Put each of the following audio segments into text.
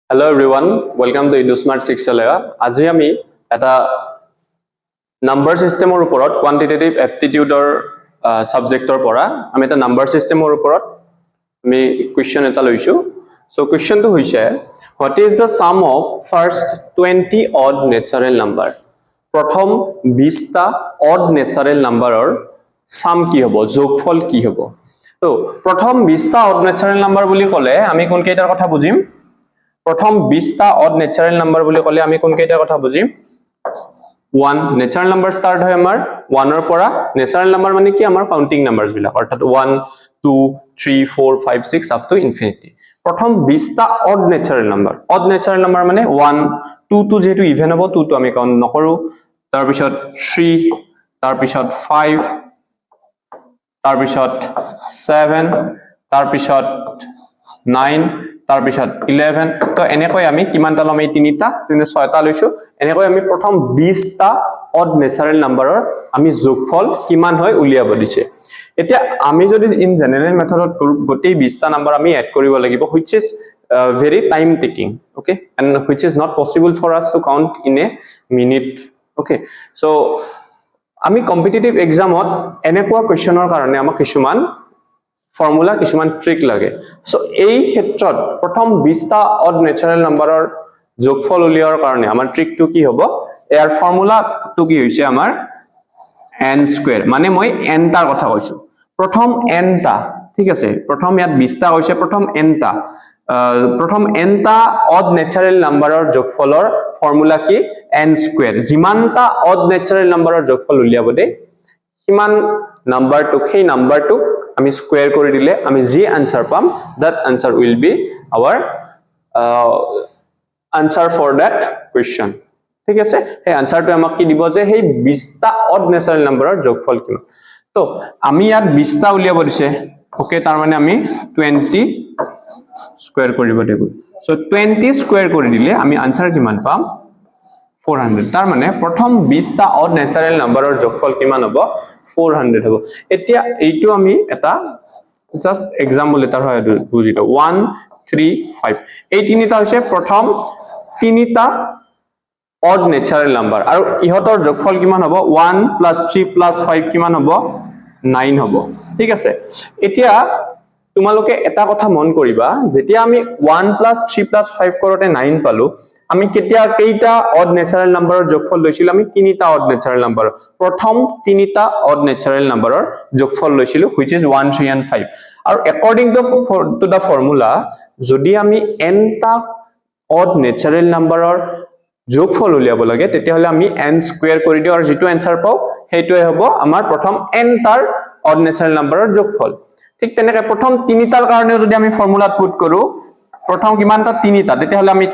Hello everyone, welcome to EduSmart 6 Chalaya. আজি আমি এটা নাম্বাৰ সিস্টেমৰ ওপৰত কোয়ান্টিটেটিভ এপ্টিটিউডৰ সাবজেক্টৰ পৰা আমি এটা নাম্বাৰ সিস্টেমৰ ওপৰত আমি কোৱেশ্চন এটা লৈছো সো কোৱেশ্চনটো হৈছে what is the sum of first 20 odd natural number প্ৰথম 20 টা odd natural numberৰ সাম কি হ'ব যোগফল কি হ'ব তো প্ৰথম 20 টা odd natural number বুলি ক'লে আমি কোন কেইটাৰ কথা বুজিম प्रथम 20 টা odd natural number বুলি কলে আমি কোন কেইটা কথা বুজিম 1 natural number start হয় আমাৰ 1 ৰ পৰা natural number মানে কি আমাৰ কাউন্টিং নাম্বাৰস বিলাক অৰ্থাৎ 1 2 3 4 5 6 up to infinity प्रथम 20 টা odd natural number মানে 1 2 to যেহেতু ইভেন হ'ব 2 তো আমি কাউন্ট নকৰো তাৰ পিছত 3 তাৰ পিছত 5 তাৰ পিছত 7 তাৰ পিছত 9 তাৰ পিছত 11 তো এনেকৈ আমি কিমানটা লম এই তিনিটা 6টা লৈছো এনেকৈ আমি প্ৰথম 20 টা odd natural numberৰ আমি যোগফল কিমান হয় উলিয়াব দিছে এতিয়া আমি যদি ইন জেনাৰেল মেথডত গোটেই 20 টা নাম্বাৰ আমি এড কৰিব লাগিব which is very time taking okay and which is not possible for us to count in a minute okay so আমি কম্পিটিটিভ এক্সামত এনেকুৱা কোৱেশ্চনৰ কাৰণে আমাক কিছুমান ফৰ্মুলা কিছুমান ট্ৰিক লাগে সো এই ক্ষেত্ৰত প্ৰথম 20 টা অড ন্যাচাৰাল নাম্বাৰৰ যোগফল উলিয়াৰ কাৰণে আমাৰ ট্ৰিকটো কি হ'ব ইয়াৰ ফৰ্মুলাটো কি হৈছে আমাৰ n স্কয়াৰ মানে মই n টা কথা কৈছো প্ৰথম n টা ঠিক আছে প্ৰথম ইয়াত 20 টা হৈছে প্ৰথম n টা অড ন্যাচাৰাল নাম্বাৰৰ যোগফলৰ ফৰ্মুলা কি n স্কয়াৰ যিমান টা অড ন্যাচাৰাল নাম্বাৰৰ যোগফল উলিয়াব দে কিমান নাম্বাৰটো সেই নাম্বাৰটো আমি স্কয়াৰ কৰি দিলে আমি যি আনসাৰ পাম that answer will be our answer for that question ঠিক আছে এই আনসারটো আমাক কি দিব যে সেই 20 টা অড ন্যাচাৰাল নাম্বাৰৰ যোগফল কিমান তো আমি ইয়াত 20 টা উলিয়াব দিছে ওকে তাৰ মানে আমি 20 স্কয়াৰ কৰিব দেব সো 20 স্কয়াৰ কৰি দিলে আমি আনসাৰ কিমান পাম 400 তাৰ মানে প্ৰথম 20 টা অড ন্যাচাৰাল নাম্বাৰৰ যোগফল কিমান হ'ব 400 হ'ব এতিয়া এইটো আমি এটা জাস্ট एग्जांपल এটা হয় বুজিটো 1 3 5 এই তিনিটা হৈছে প্ৰথম তিনিটা অড ন্যাচাৰাল নাম্বাৰ আৰু ইহতৰ যোগফল কিমান হ'ব 1 + 3 + 5 কিমান হ'ব 9 হ'ব ঠিক আছে এতিয়া তোমালোকে এটা কথা মন কৰিবা যেতিয়া আমি 1 + 3 + 5 কৰতে 9 পালো আমি কেইটা অড ন্যাচাৰাল নাম্বাৰৰ যোগফল লৈছিল আমি তিনিটা অড ন্যাচাৰাল নাম্বাৰ প্ৰথম তিনিটা অড ন্যাচাৰাল নাম্বাৰৰ যোগফল লৈছিল which is 1 3 and 5 আৰু according to the formula যদি আমি n টা অড ন্যাচাৰাল নাম্বাৰৰ যোগফল উলিয়াব লাগে তেতিয়া হলে আমি n স্কয়াৰ কৰি দিও আৰু যেটো आंसर পাও হেইটোই হ'ব আমাৰ প্ৰথম n টাৰ অড ন্যাচাৰাল নাম্বাৰৰ যোগফল ঠিক তেনেকৈ প্ৰথম তিনিটাৰ কাৰণে যদি আমি ফৰ্মুলাত পুট কৰো প্ৰথম কিমানটা তিনিটা তেতিয়া হলে আমি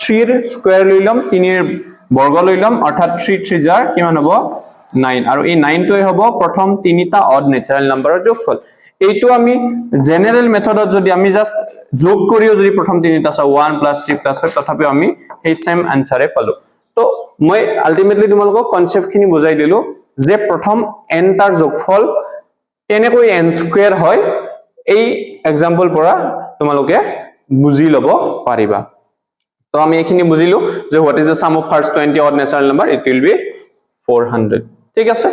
3 ৰ স্কয়াৰ লৈ লম 3 ৰ বৰ্গ লৈ লম অৰ্থাৎ 3 3 জাৰ কিমান হ'ব 9 আৰু এই 9 টোই হ'ব প্ৰথম তিনিটা অড ন্যাচাৰাল নাম্বাৰৰ যোগফল এইটো আমি জেনাৰেল মেথডত যদি আমি জাস্ট যোগ কৰিও যদি প্ৰথম তিনিটা চাও 1 + 3 + 5 তথাপি আমি এই সেম আনসাৰে পালো তো মই আলটিমেটলি তোমালোকক কনসেপ্টখিনি বুজাই দিলো যে প্ৰথম n টাৰ যোগফল কেনেকৈ n স্কয়াৰ হয় এই एग्जांपल পৰা তোমালোকে বুজি লব পাৰিবা তো আমি এখিনি বুজিলো যে what is the sum of first 20 odd natural number it will be 400 ঠিক আছে